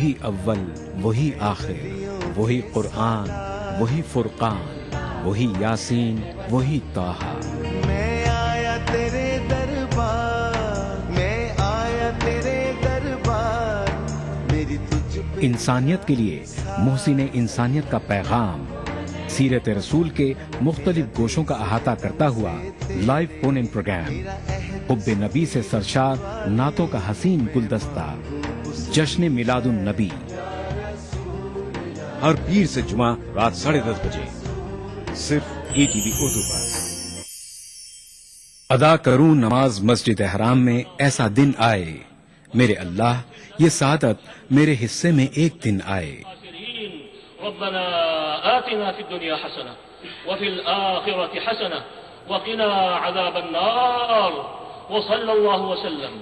वही अव्वल, वही आखिर, वही कुरान, वही फुरकान, वही यासीन, वही ताहा। मैं आया तेरे दरबार, मैं आया तेरे दरबार, मेरी तुझ पे। इंसानियत के लिए मोहसिन इंसानियत का पैगाम सीरत रसूल के मुख्तलिफ गोशों का अहाता करता हुआ लाइव फोन इन प्रोग्राम, हुब्बे नबी से सरशार नातों का हसीन गुलदस्ता, जश्न मिलादुन नबी, हर पीर से जुमा रात 10:30 बजे सिर्फ ETV उर्दू पर। अदा करूं नमाज मस्जिद हराम में ऐसा दिन आए, मेरे अल्लाह ये सादत मेरे हिस्से में एक दिन आए। रब्बना आतिना फिद दुनिया हसना व फिल आखिरति हसना व क़िना अज़ाबन नार व सल्लल्लाहु वसल्लम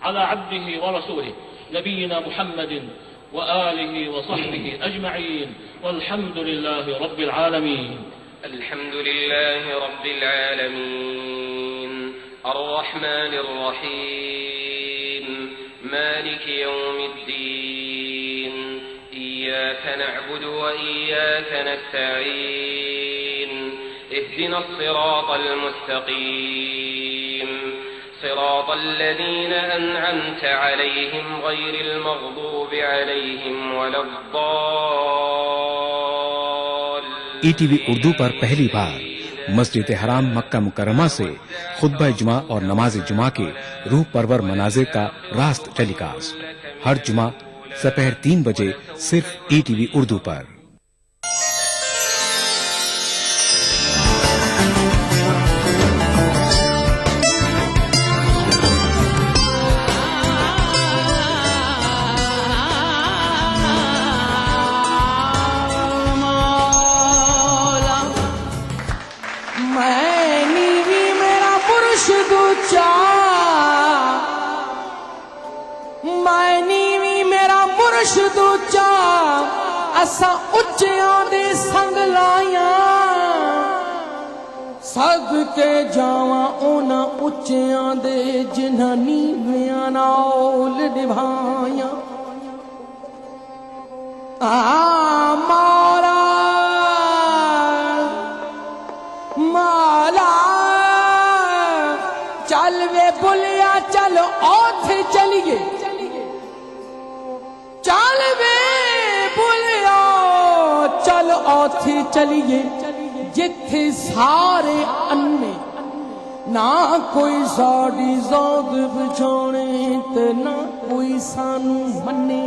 अला अब्दिही व रसूलिही नबीना मुहम्मदिन व आलिही व सहबिही अजमईन वल्हम्दुलिल्लाहि रब्बिल आलमीन। अल्हम्दुलिल्लाहि रब्बिल आलमीन अर्रहमानिर रहीम मालिकि यौमिद्दीन इय्याक नअबुदु व इय्याक नस्तईन इहदिनस सिरातल मुस्तकीम सिरातल लज़ीना अनअमत अलैहिम गैरिल मग़दूबि अलैहिम वलद्दाल्लीन। ETV उर्दू पर पहली बार मस्जिद हराम मक्का मुकर्रमा से खुतबा जुमा और नमाज जुमा के रूह परवर मनाजिर का रास्त टेलीकास्ट हर जुमा दोपहर 3 बजे सिर्फ ETV उर्दू पर। असा उच्चियां दे संग लाया सदके जावां उन्हां उच्चियां दे जिन्हां नीवियां नाल निभाया। मारा माला चल वे बुलिया चल ओथे चलिए, चल वे बुलिया चल ओथे चलिए जिथे सारे अन्ने ना कोई साड़ी ज़ौद बिछाने ते ना कोई सानू मन्ने।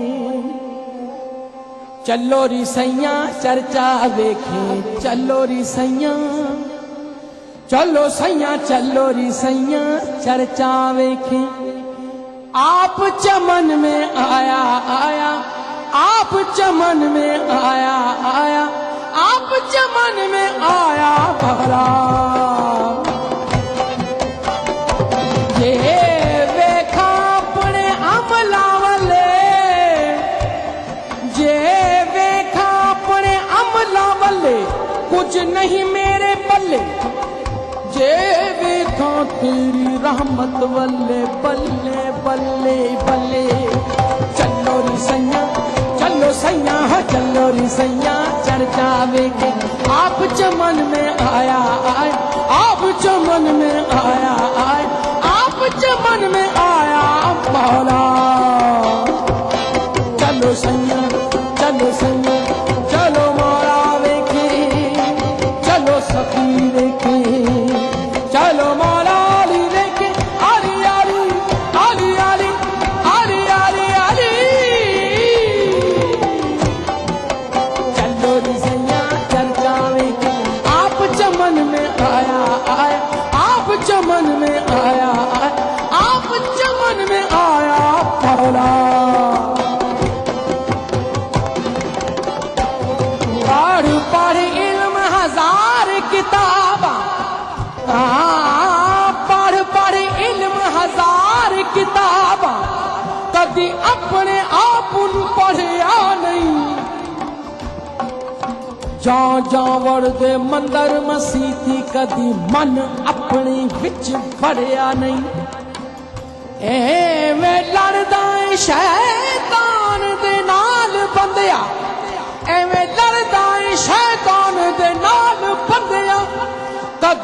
चलो री सैया चर्चा वेखे, चलो री सैया चलो सैया, चलो री सैया चर्चा वेखे। आप चमन में आया आया, आप चमन में आया आया, आप चमन में आया भला। ये वेखा अपने अमला वाले, ये वेखा अपने अमला वाले, कुछ नहीं मेरे पल्ले। जे वेखा तेरी रहमत वल्ले बल्ले बल्ले बल्ले। चलो री सैया, चलो सैया, चलो री सैया चर्चा वेखे। आप चमन में आया आया, आप चमन में आया आया, आप चमन में आया मौला। चलो सैया, चलो सैया, चलो मौला वेखे, चलो सखी वेखे, चलो मौला अली वेखे। अली अली अली अली अली अली अली। चलो री सैया चर्चा वेखे। आप चमन में आया आया, आप चमन में आया आया, आप चमन में आया मौला। पढ़ पढ़ इल्म हजार किताबा, पढ़ पढ़ इल्म हजार किताबा, कदी अपने आप पढ़िया नहीं। जा जावड़ दे मंदर मसीती, कदी मन अपने विच भरिया नहीं। एवें लड़दा शैतान दे नाल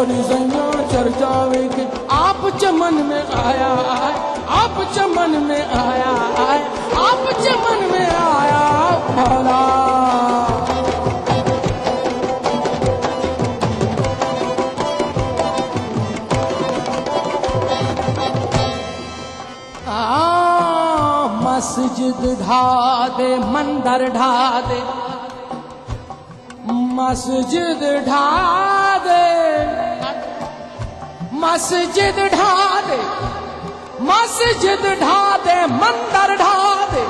चलो रे सैया चर्चावे के आप चमन में आया है, आप चमन में आया है, आप चमन में आया मौला। मस्जिद ढा दे मंदिर ढा दे, मस्जिद ढा दे, मस्जिद ढा दे, मस्जिद ढा दे, मंदिर ढा दे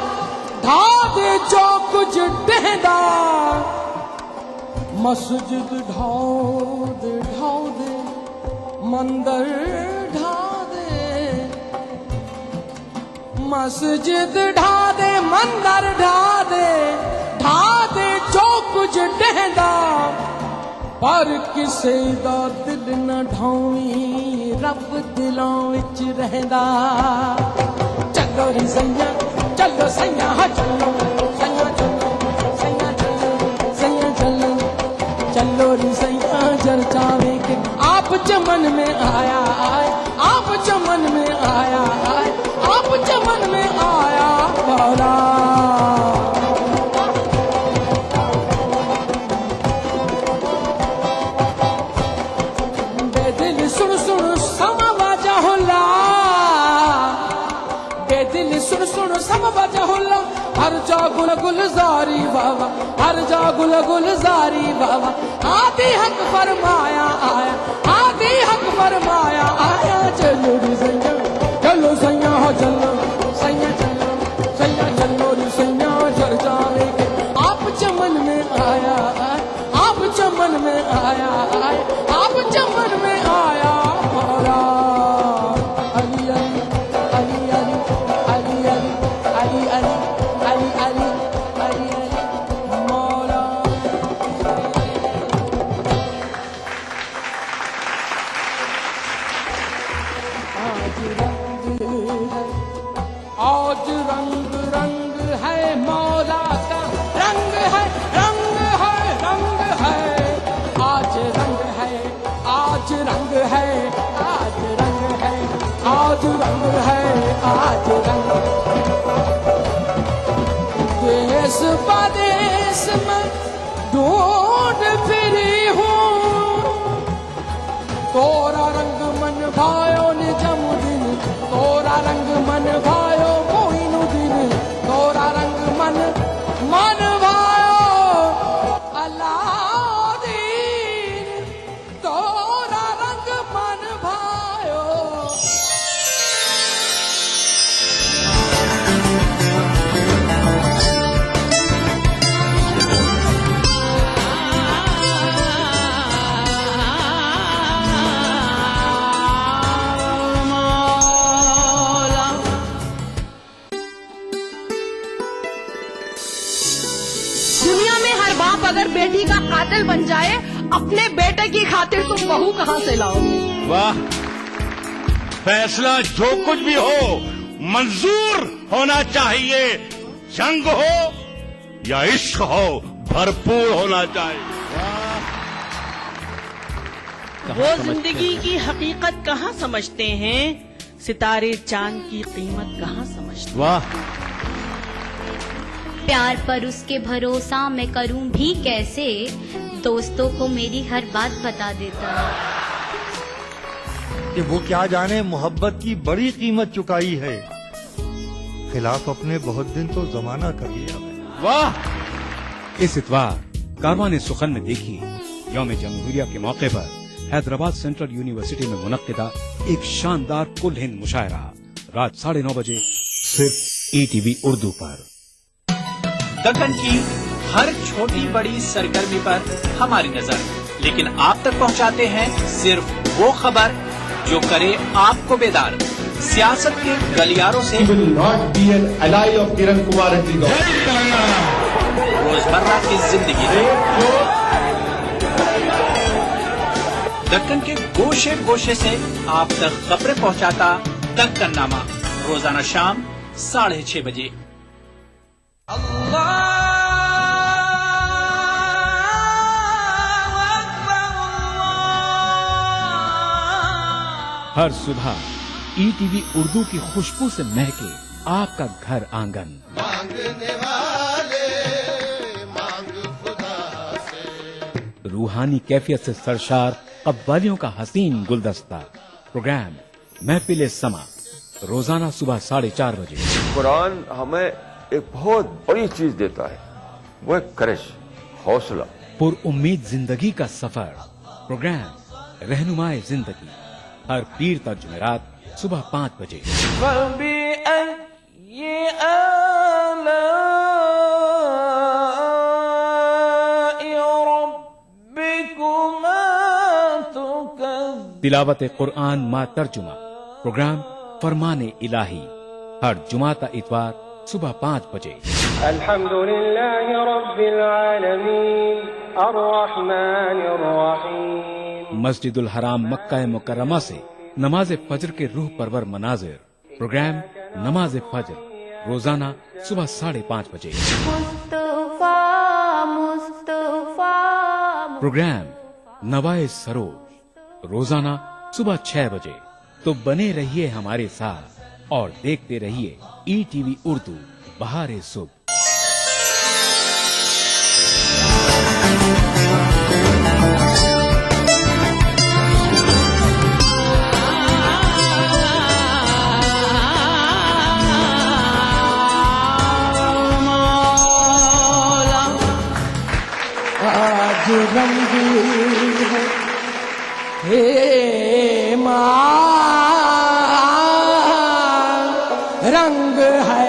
जो कुछ टहदा। मस्जिद ढा दे मंदिर ढा दे, मस्जिद ढा दे मंदिर ढा दे जो कुछ टहदा। पर किसे दा दिल न ढावी रब दिलों विच रहंदा। चलो रे सैया चलो सैया हाँ चलो सैया चलो सैया चलो सैया चलो चलो रे सैया चर्चावे के आप चमन में आया आए, आप चमन में आया आए, आप चमन में आया मौला। बेदिल सुन सुन समा बाजा होला, बेदिल सुन सुन समा बाजा होला। हर जा गुल गुलजारी बाबा, हर जा गुल गुलजारी बाबा। आदि हक फरमाया आया, आदि हक फरमाया आया। चलो रे सैया चलो सैया हो चलो सैया चलो सैया चलो रे सैया चर्चावे के आप चमन में आया आए, आप चमन में आया आए, आप चमन में आया मौला। अली अली अली अली अली अली अली अली अली अली अली मौला। आज रंग रंग है मौला का, रंग है रंग है रंग है। आज रंग है आज रंग है आज रंग है आज रंग है आज रंग। देश परदेश में ढूंढ फिरी हूँ, तोरा रंग मन भायो निजम दिन, तोरा रंग मन भायो मोइनुद्दीन, तोरा रंग मन मन भायो अलाउद्दीन, तोरा रंग मन भायो। दुनिया में हर बाप अगर बेटी का कातिल बन जाए, अपने बेटे की खातिर तुम बहू कहाँ से लाओगे? वाह, फैसला जो कुछ भी हो मंजूर होना चाहिए। जंग हो या इश्क हो, भरपूर होना चाहिए। वो जिंदगी की हकीकत कहाँ समझते हैं, सितारे चांद की कीमत कहाँ समझते हैं। वाह, प्यार पर उसके भरोसा मैं करूं भी कैसे, दोस्तों को मेरी हर बात बता देता कि वो क्या जाने मोहब्बत की बड़ी कीमत चुकाई है, खिलाफ अपने बहुत दिन तो जमाना कर लिया। वाह। इस इतवार कारवान सुखन में देखी यौम जमहूरिया के मौके पर हैदराबाद सेंट्रल यूनिवर्सिटी में मुनक्किदा एक शानदार कुल हिंद मुशायरा रात 9:30 बजे सिर्फ ETV उर्दू पर। दक्कन की हर छोटी बड़ी सरगर्मी पर हमारी नजर, लेकिन आप तक पहुंचाते हैं सिर्फ वो खबर जो करे आपको बेदार। सियासत के गलियारों से रोजमर्रा की जिंदगी से दक्कन के गोशे गोशे से आप तक खबरें पहुंचाता दक्कननामा, रोजाना शाम 6:30 बजे। हर सुबह ईटीवी उर्दू की खुशबू से महके आपका घर आंगन। मांगने वाले मांग खुदा से। रूहानी कैफियत से सरशार कव्वालियों का हसीन गुलदस्ता। प्रोग्राम महफिल समा, रोजाना सुबह 4:30 बजे। कुरान हमें एक बहुत बड़ी चीज देता है, वो एक करिश, हौसला। पुर उम्मीद जिंदगी का सफर। प्रोग्राम रहनुमाए जिंदगी, हर पीर तक जुमेरात सुबह 5 बजे। तिलावत कुरान मा तर्जुमा। प्रोग्राम फरमाने इलाही, हर जुमाता इतवार सुबह 5 बजे। अल्हम्दुलिल्लाहि रब्बिल आलमीन अर्रहमानिर रहीम। मस्जिदुल हराम मक्का मुकर्रमा से नमाज फजर के रूह परवर मनाजिर। प्रोग्राम नमाज फजर, रोजाना सुबह 5:30 बजे। प्रोग्राम नवाए सरोज, रोजाना सुबह 6 बजे। तो बने रहिए हमारे साथ और देखते रहिए ईटीवी उर्दू बहारे सुबह। आज रंग है हे माँ, रंग है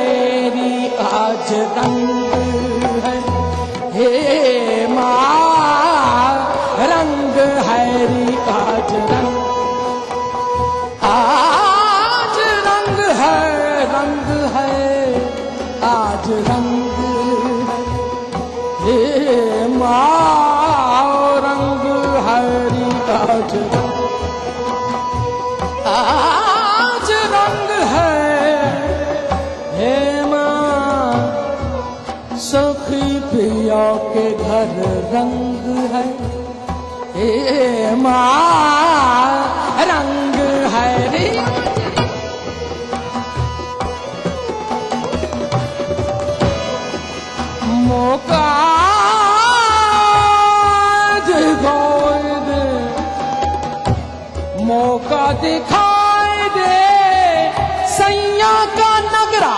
री आज रंग है हे माँ, रंग है री आज रंग। आज रंग है आज रंग है हे माँ, रंग है री आज रंग। आज रंग है हे माँ, सखी पिया के घर रंग है हे माँ, रंग है रे। मौका दिखाए दे, मौका दिखाए दे, सैया का नगरा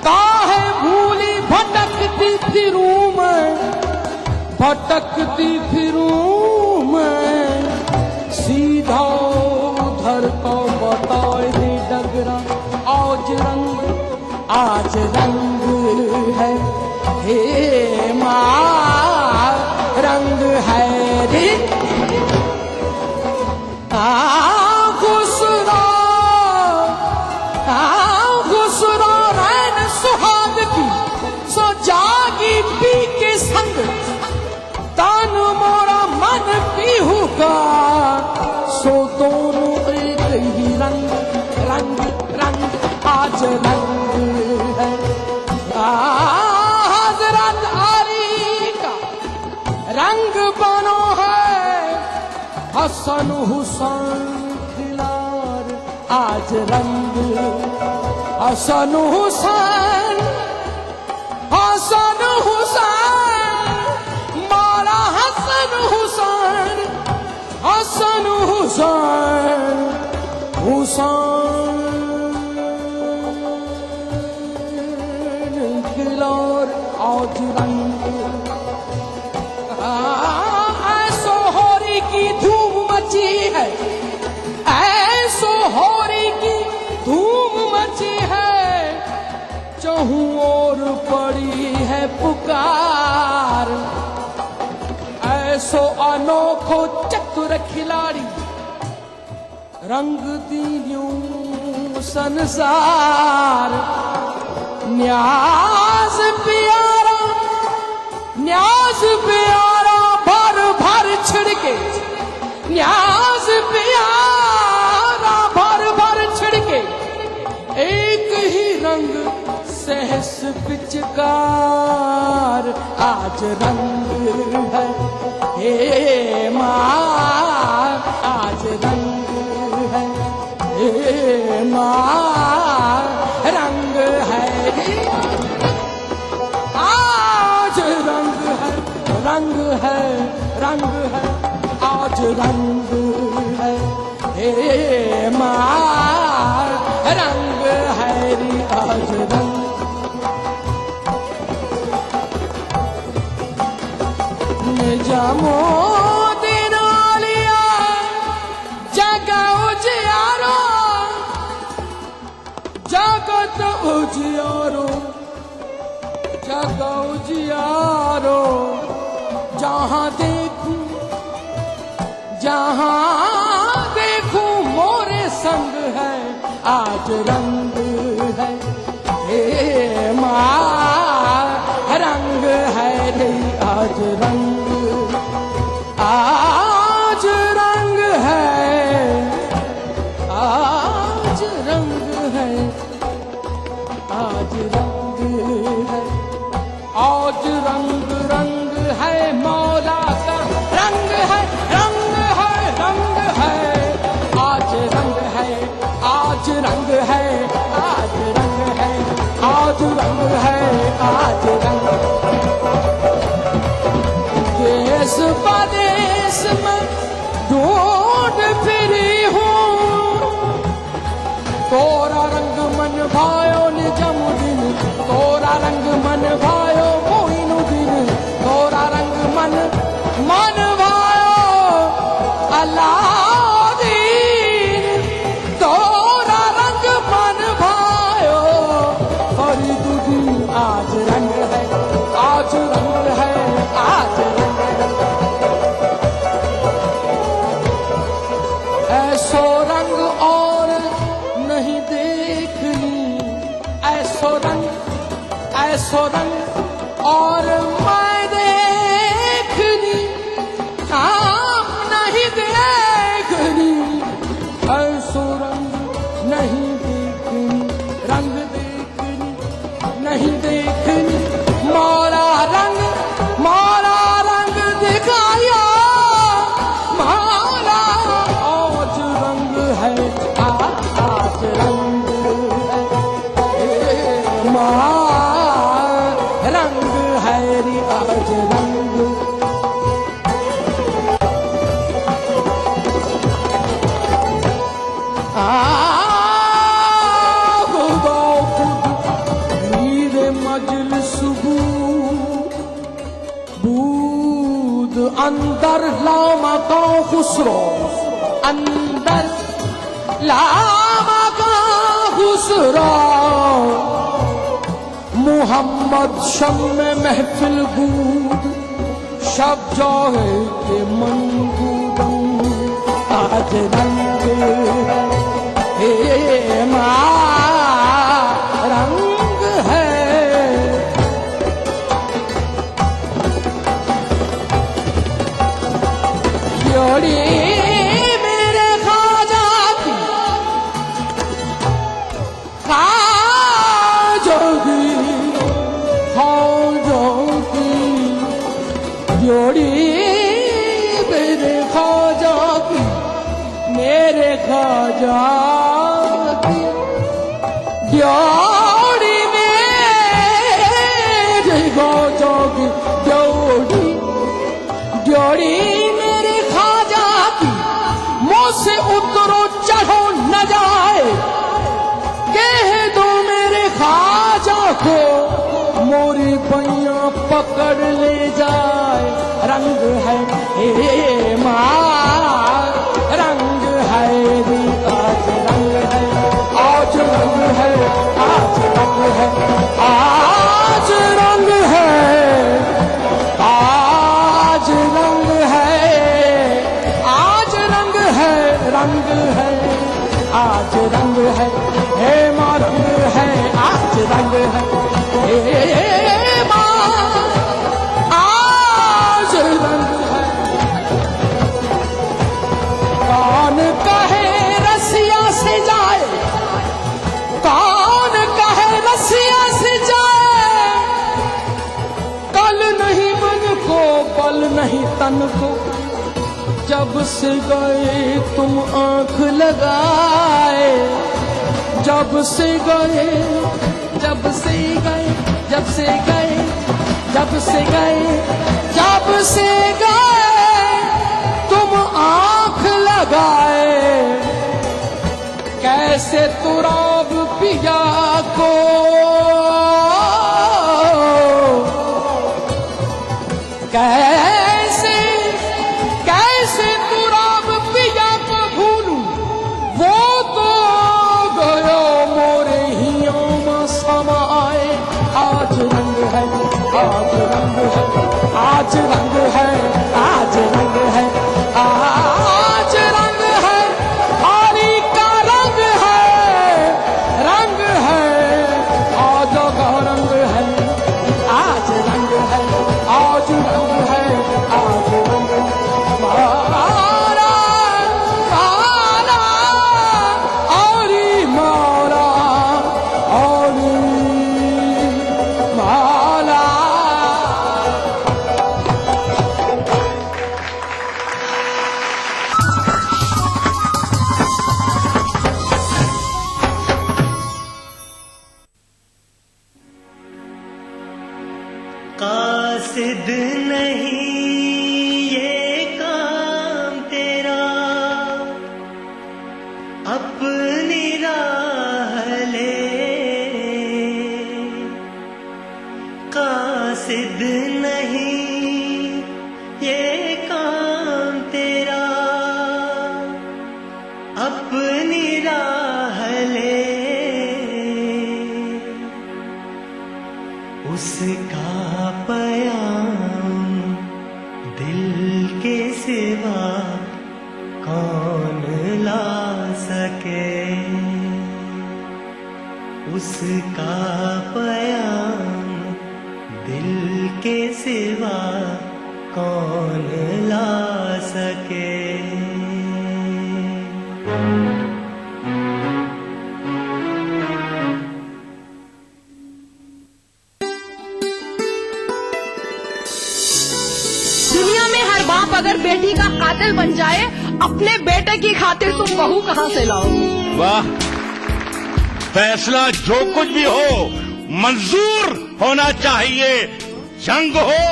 काहे भूली भटकती फिरूं मैं, भटकती फिरूं मैं। सीधा उधर को बताए दे डगरा, आज रंग है हे माँ, रंग है रे। गुसरा रैन सुहाग की, सो जागी पी के संग, तान मोरा मन पीहू का, सो दोनों एक ही रंग रंग रंग। आज रंग है हज़रत अली का रंग बनो है, हसन हुसैन खिलार आज रंग। हसन हुसैन मारा हसन हुसैन खिलार आज रंग। ऐसो होरी की धूम मची है, ऐसो होरी की धूम मची है, चहूं और पड़ी है पुकार। ऐसो अनोखो चतुर खिलाड़ी, रंग दियूं संसार। न्याज प्यारा भर भर छिड़के, न्याज प्यारा भर भर छिड़के, एक ही रंग सहस पिचकार। आज रंग है हे माँ, आज रंग है माँ रंग है आज रंग है रंग है रंग है आज रंग है हे माँ रंग है री आज रंग निजामो दिनालिया जगह उजियारो जगत उजियारो जगह उजियारो जहाँ देखूं मोरे संग है आज रंग है हे माँ रंग है रे आज रंग है आज रंग है आज रंग है आज रंग रंग है मौला का रंग है रंग है रंग है आज रंग है आज रंग है आज रंग है आज रंग है आज रंग देश प्रदेश में ढूंढ फिरी हूँ तोरा रंग मन भायो निजामुद्दीन तोरा रंग मन भायो मोइनुद्दीन तोरा रंग मन भायो अलाउद्दीन तोरा रंग मन भायो फरीदुद्दीन आज रंग है आज रंग है आज रंग है ऐसो रंग और नहीं देखनी ऐसो रंग और मैं देखनी काम नहीं देखनी ऐसो रंग नहीं देखनी रंग देखनी नहीं देखनी मौला रंग दिखाया मौला आज रंग है आज रंग है माँ रंग है री आज रंग मीरे मजलिस बूद अंदर लामा का खुसरो अंदर लामा का खुसरो मोहम्मद शम महफिल बूद शब जाए के मंगूदम आज रंग है हे माँ रंग है जोड़ी मेरे खाजा की खाजोगी जोड़ी मेरे खाजा की मेरे खाजा की जोड़ी मेरे खाजा की जोड़ी मेरे खाजा की मुँह से उतरो चढ़ो न जाए कह दो मेरे खाजा को मोरी पैया पकड़ ले जाए रंग है हे माँ रंग है री आज रंग है आज रंग है आज रंग है आज रंग है आज रंग है आज रंग है रंग है आज रंग है हे माँ रंग है आज रंग है हे माँ आज रंग है कौन कहे रसिया से जाए कौन कहे रसिया से जाए कल नहीं मन को बल नहीं तन को जब से गए तुम आंख लगाए जब से गए जब से गए जब से गए जब से गए जब से गए तुम आंख लगाए कैसे तुराब पिया को कैसे कैसे तुराब पिया को भूलूं वो तो गयो मोरे हियों में समाए आज रंग है आज रंग है आज रंग है आज रंग है आज रंग है हरी का रंग है आज का रंग है आज रंग है आज रंग है आज रंग मारा मारा हरी मारा हरी माला कासिद नहीं ये काम तेरा अपनी राह ले कासिद नहीं ये काम तेरा अपनी राह ले उसका पयाम दिल के सिवा कौन ला सके उसका पयाम दिल के सिवा कौन ला सके दुनिया में हर बाप अगर बेटी का कातिल बन जाए अपने बेटे की खातिर तुम बहू कहाँ से लाओगे? वाह, फैसला जो कुछ भी हो मंजूर होना चाहिए। जंग हो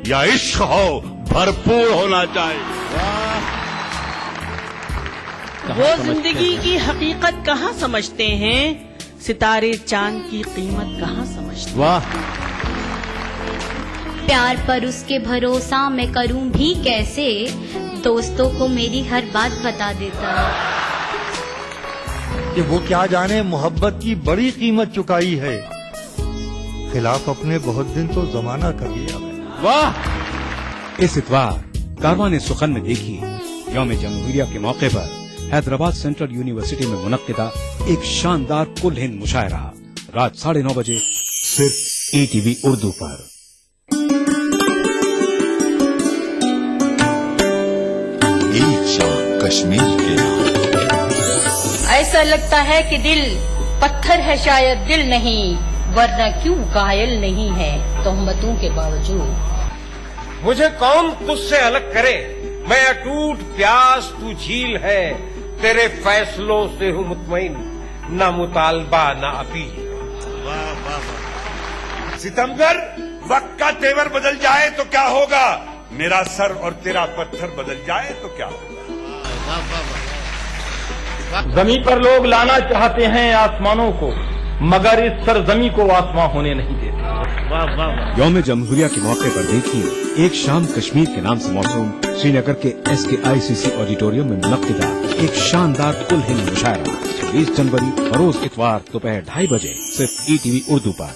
या इश्क हो भरपूर होना चाहिए। वो जिंदगी की हकीकत कहाँ समझते हैं, सितारे चांद की कीमत कहाँ समझते हैं। वाह, प्यार पर उसके भरोसा मैं करूं भी कैसे, दोस्तों को मेरी हर बात बता देता। कि वो क्या जाने मोहब्बत की बड़ी कीमत चुकाई है, खिलाफ अपने बहुत दिन तो जमाना कर लिया है। वाह। इस इतवार कारवाने सुखन में देखिए यौम जमहूरिया के मौके पर हैदराबाद सेंट्रल यूनिवर्सिटी में मुनक्किदा एक शानदार कुल हिंद मुशायरा रात 9:30 बजे सिर्फ ETV उर्दू पर। कश्मीर के ऐसा लगता है कि दिल पत्थर है, शायद दिल नहीं, वरना क्यों घायल नहीं है तोहमतों के बावजूद। मुझे कौन तुझसे अलग करे, मैं अटूट प्यास तू झील है, तेरे फैसलों से हूँ मुतमईन, न मुतालबा न अपील। सितमगर, वक्त का तेवर बदल जाए तो क्या होगा, मेरा सर और तेरा पत्थर बदल जाए तो क्या होगा। जमीन पर लोग लाना चाहते हैं आसमानों को, मगर इस सरजमी को आसमां होने नहीं देते। यौम जमहूरिया के मौके पर देखिए एक शाम कश्मीर के नाम से मौसूम श्रीनगर के SKICC ऑडिटोरियम में मुनक्किदा एक शानदार कुल हिंद मुशायरा 20 जनवरी रोज इतवार दोपहर 2:30 बजे सिर्फ ETV उर्दू पर।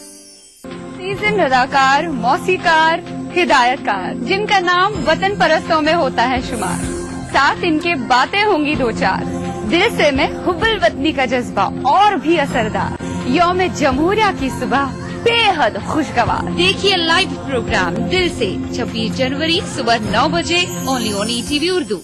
सीजन रदाकार, मौसीकार, हिदायतकार, जिनका नाम वतन परस्तों में होता है शुमार, साथ इनके बातें होंगी दो चार, दिल से में हुब्बुल वतनी का जज्बा और भी असरदार। यौम जमहूरिया की सुबह बेहद खुशगवार। देखिए लाइव प्रोग्राम दिल से 26 जनवरी सुबह 9 बजे ओनली ऑन ETV उर्दू।